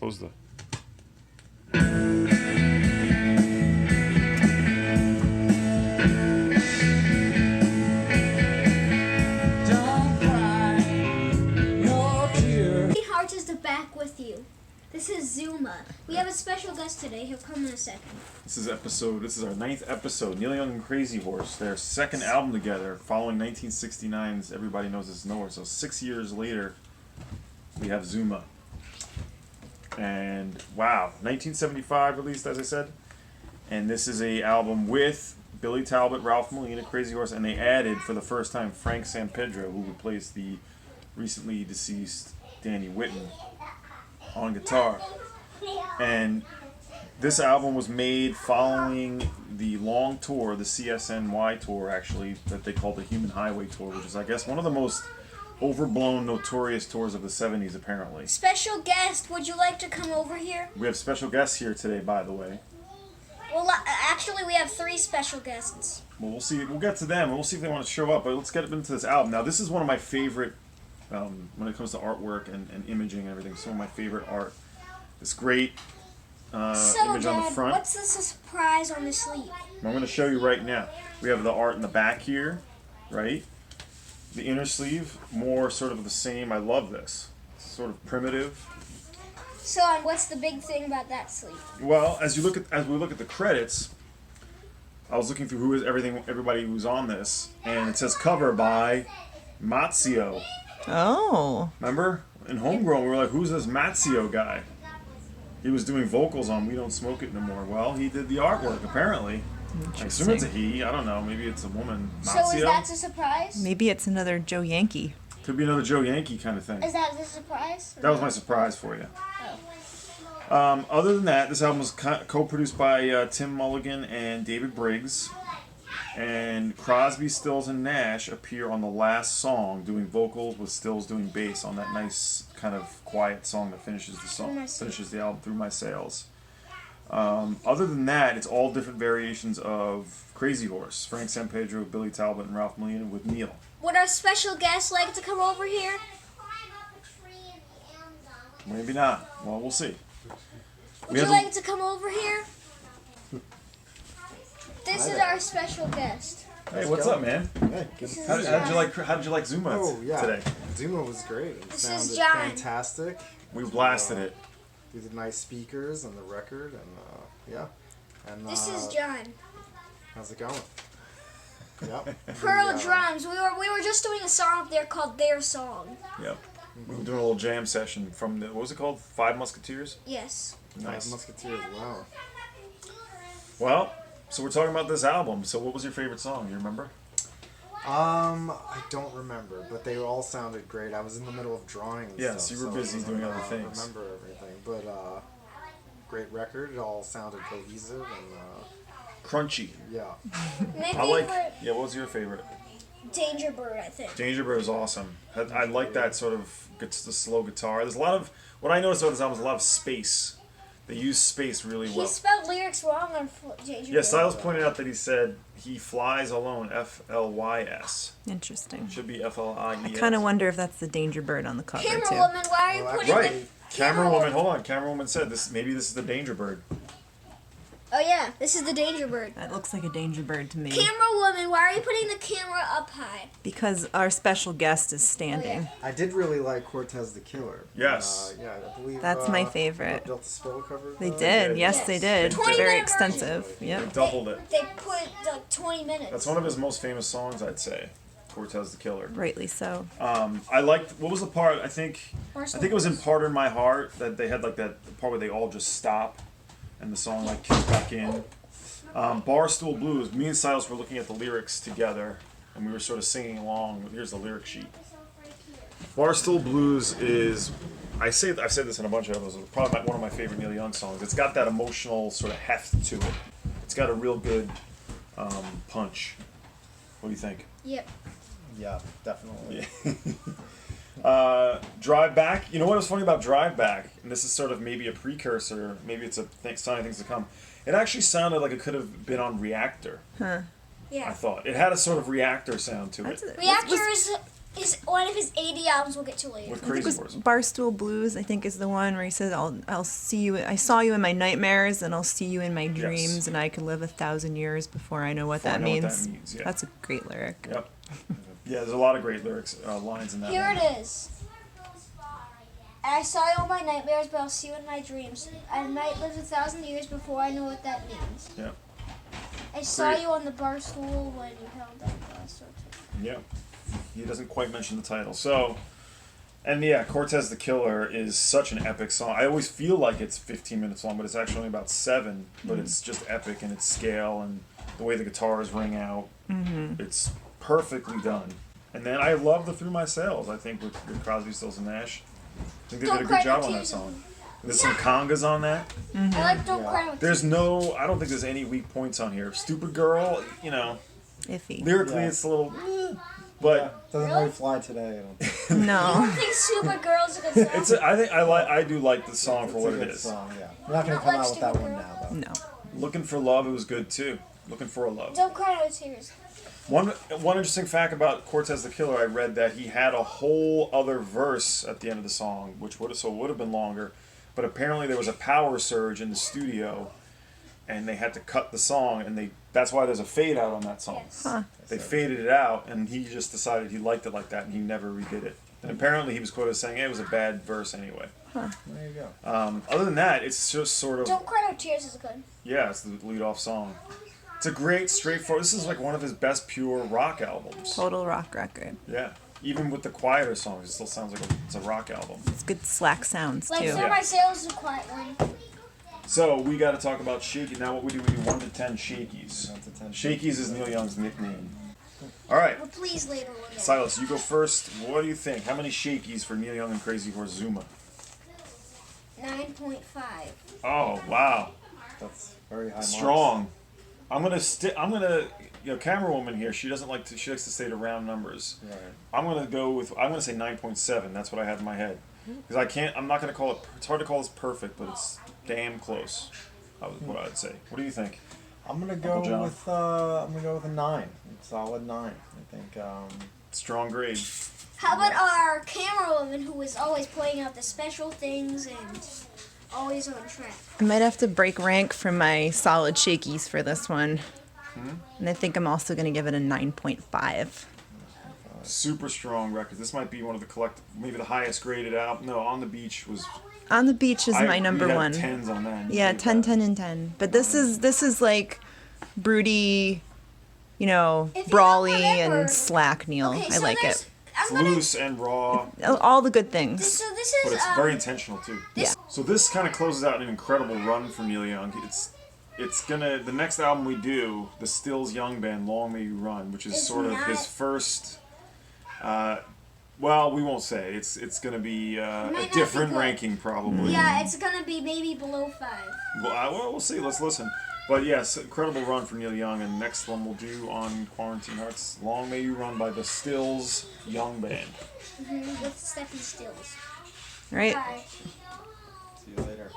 close the... Heart is back with you. This is Zuma. We have a special guest today. He'll come in a second. This is our 9th episode. Neil Young and Crazy Horse, their second album together, following 1969's Everybody Knows It's Nowhere. So 6 years later, we have Zuma. And wow, 1975 released, as I said. And this is a album with Billy Talbot, Ralph Molina, Crazy Horse, and they added for the first time Frank Sanpedro, who replaced the recently deceased Danny Whitten on guitar. And this album was made following the long tour, the CSNY tour actually, that they called the Human Highway Tour, which is, I guess, one of the most overblown, notorious tours of the 70s, apparently. Special guest, would you like to come over here? We have special guests here today, by the way. Well, actually, we have 3 special guests. Well, we'll see. We'll get to them, and we'll see if they want to show up. But let's get into this album. Now, this is one of my favorite, when it comes to artwork and imaging and everything, some of my favorite art. This great image on the front. What's the surprise on the sleeve? I'm going to show you right now. We have the art in the back here, right? The inner sleeve, more sort of the same. I love this. It's sort of primitive. So, what's the big thing about that sleeve? Well, as we look at the credits, I was looking through everybody who's on this, and it says cover by Mazzio. Oh. Remember? In Homegrown, we were like, who's this Mazzio guy? He was doing vocals on We Don't Smoke It No More. Well, he did the artwork, apparently. I assume it's a he. I don't know. Maybe it's a woman. Mazzio? So is that a surprise? Maybe it's another Joe Yankee. Could be another Joe Yankee kind of thing. Is that the surprise? That was my surprise for you. Oh. Other than that, this album was co-produced by Tim Mulligan and David Briggs. And Crosby, Stills, and Nash appear on the last song, doing vocals with Stills doing bass on that nice kind of quiet song that finishes the album, Through My Sails. Other than that, it's all different variations of Crazy Horse, Frank Sanpedro, Billy Talbot, and Ralph Molina with Neil. Would our special guest like to come over here? Maybe not. Well, we'll see. Would you like to come over here? This is our special guest. Hey, what's up, man? Hey, good. How did you like Zuma today? Zuma was great. It This sounded is John. fantastic. We blasted it. These are nice speakers and the record, and yeah. And This is John. how's it going? Yep. Pearl drums. We were just doing a song up there called Their Song. Yep. We were doing a little jam session from what was it called? Five Musketeers? Yes. Nice. Musketeers. Wow. Well, so we're talking about this album. So what was your favorite song? You remember? I don't remember, but they all sounded great. I was in the middle of drawing and Yes, stuff. you were busy doing other I things. remember everything, but great record. It all sounded cohesive and Crunchy. yeah. My I like. favorite, Yeah, what was your favorite? Danger Bird, I think. Danger Bird is awesome. I like that sort of the slow guitar. There's a lot of what I noticed about this album is a lot of space. They use space really well. He spelled lyrics wrong on Danger Bird. Yeah, Silas pointed out that he said he flies alone, F-L-Y-S. Interesting. Should be F-L-I-E-S. I kind of wonder if that's the Danger Bird on the cover, Camera too. woman, why are you Well, putting Right. the Camera woman, hold on. Camera woman said this. Maybe this is the Danger Bird. Oh yeah, this is the Danger Bird. That looks like a Danger Bird to me. Camera woman, why are you putting the camera up high? Because our special guest is standing. I did really like Cortez the Killer. Yes. Yeah, I believe That's my favorite. Built the Spill cover. They though. did. Yes, Yes. they did. 20-minute Very version. extensive. They Yep. doubled it. They put like 20 minutes. That's one of his most famous songs, I'd say. Cortez the Killer. Rightly so. I liked, what was the part, I think it was in Part in My Heart that they had like that part where they all just stop and the song like kicks back in. Barstool Blues, me and Silas were looking at the lyrics together and we were sort of singing along. Here's the lyric sheet. Barstool Blues is, I've said this in a bunch of others, probably one of my favorite Neil Young songs. It's got that emotional sort of heft to it. It's got a real good punch. What do you think? Yep. Yeah, definitely. Drive Back. You know what was funny about Drive Back? And this is sort of maybe a precursor, maybe it's a sign of things to come. It actually sounded like it could have been on Reactor. Huh. I Yeah. thought it had a sort of Reactor sound to it. That's- Reactor is one of his 80 albums we'll get to later. With I think it Crazy was Horse. Barstool Blues. I think is the one where he says, "I'll see you. I saw you in my nightmares, and I'll see you in my dreams, and I could live 1,000 years before I know what Before I that know what means." that means, yeah. That's a great lyric. Yep. Yeah, there's a lot of great lyrics, lines in that Here one. it is. I saw you in my nightmares, but I'll see you in my dreams. I might live 1,000 years before I know what that means. Yeah. I saw Great. you on the bar stool when you held that glass or two. Yeah. He doesn't quite mention the title. So, and yeah, Cortez the Killer is such an epic song. I always feel like it's 15 minutes long, but it's actually only about 7. But it's just epic in its scale and the way the guitars ring out. It's perfectly done. And then I love the Through My Sails, I think, with Crosby, Stills, and Nash. I think they Don't did a Cry good job No on that Tears. song. There's some congas on that. I like Don't Cry No There's no, I don't think there's any weak points on here. Stupid Girl, you know, Iffy. lyrically Yeah. it's a little, but Doesn't Really? really fly today. I don't think. I No. don't think Supergirl's a good song. it's. I do like the song for It's what a it good is. song, yeah. We're not gonna Not come like out with that Stupid one Girl. now, though. No. Looking for Love, it was good too. Looking for a Love. Don't Cry No Tears. One interesting fact about Cortez the Killer, I read that he had a whole other verse at the end of the song, which would have been longer, but apparently there was a power surge in the studio, and they had to cut the song, and that's why there's a fade out on that song. Yes. Huh. They faded it out, and he just decided he liked it like that, and he never redid it. And apparently he was quoted as saying, "Hey, it was a bad verse anyway." There you go. Other than that, it's just sort of Don't Cry No Tears is good. yeah, it's the lead-off song. It's a great, straightforward. This is like one of his best pure rock albums. Total rock record. Yeah, even with the quieter songs, it still sounds like it's a rock album. It's good slack sounds Like too. Through My Sails is a quiet one. So we got to talk about shaky. Now, what we do 1 to 10 shakies. 1 to 10. Shakies is Neil Young's nickname. All right, But please later we'll get it. Silas, you go first. What do you think? How many shakies for Neil Young and Crazy Horse Zuma? 9.5. Oh wow, That's very high. Marks. strong. I'm gonna. Camera woman here. She doesn't like to. She likes to say to round numbers. Right. I'm gonna say 9.7. That's what I had in my head. Because I can't. I'm not gonna call it. It's hard to call this perfect, but it's damn close. What I'd say. What do you think? I'm gonna Uncle John. go with a 9. Solid 9. I think. Strong grade. How about our camera woman who is always pointing out the special things and always on track? I might have to break rank from my solid shakies for this one. And I think I'm also going to give it a 9.5. Super strong record. This might be one of the maybe the highest graded album. No, On the Beach was. On the Beach is my number we had one. 10s on that. Yeah, 10, 10, and 10. But this is like broody, If you don't brawly remember- and slack Neil. Okay, I so like there's, it. It's I'm gonna, loose and raw, All the good things. so this but is it's very intentional too. Yeah. So this kind of closes out an incredible run for Neil Young. The next album we do, the Stills Young Band, Long May You Run, which is It's sort of not- his first. Well, we won't say. It's going to be not a be different good. ranking probably. yeah, it's gonna be maybe below 5. Well, we'll see. Let's listen. But yes, incredible run for Neil Young, and next one we'll do on Quarantine Hearts, Long May You Run by the Stills Young Band. With Steffi Stills. Right? Bye. See you later.